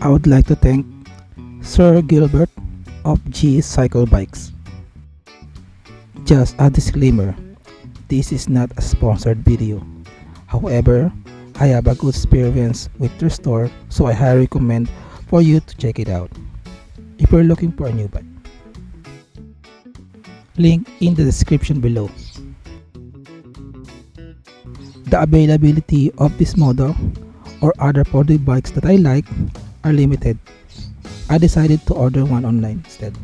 I would like to thank Sir Gilbert of G Cycle Bikes. Just a disclaimer, this is not a sponsored video. However, I have a good experience with their store, so I highly recommend for you to check it out if you're looking for a new bike. Link in the description below. The availability of this model or other folding bikes that I like are limited. I decided to order one online instead.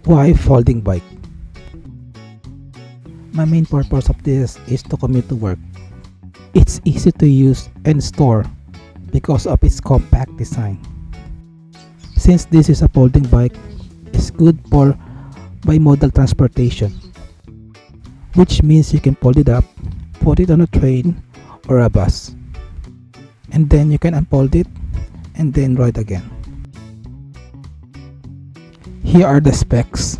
Why folding bike? My main purpose of this is to commute to work. It's easy to use and store because of its compact design. Since this is a folding bike, it's good for bimodal transportation, which means you can fold it up, put it on a train or a bus, and then you can unfold it and then ride again. Here are the specs.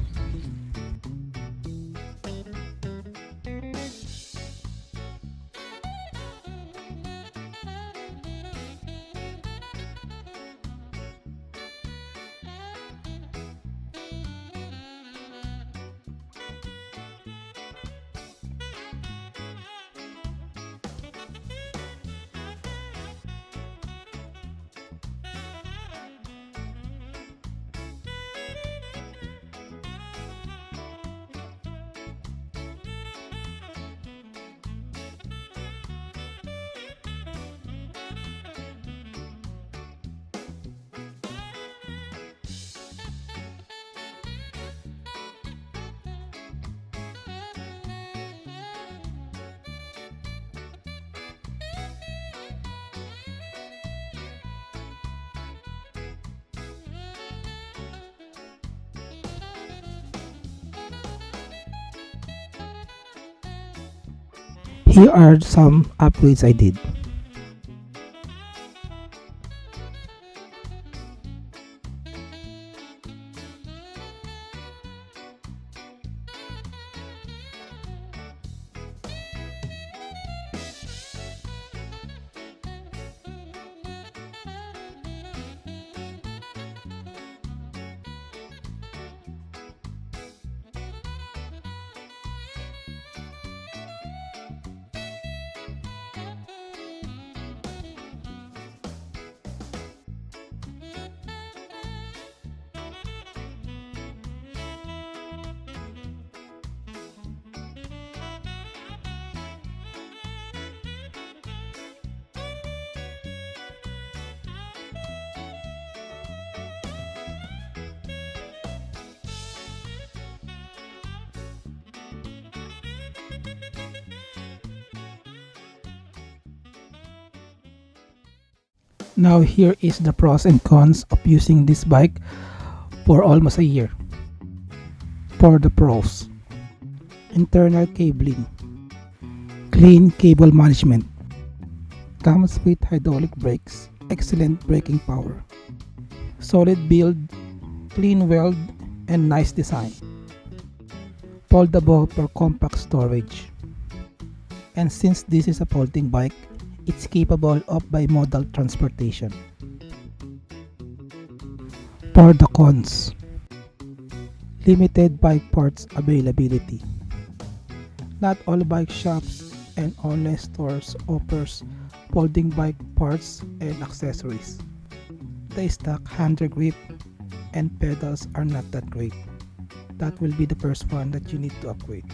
Here are some upgrades I did. Now here is the pros and cons of using this bike for almost a year. For the pros: internal cabling, clean cable management, comes with hydraulic brakes, excellent braking power, solid build, clean weld, and nice design, foldable for compact storage. And since this is a folding bike, it's capable of bimodal transportation. For the cons: limited bike parts availability. Not all bike shops and online stores offers folding bike parts and accessories. The stock handle grip and pedals are not that great. That will be the first one that you need to upgrade.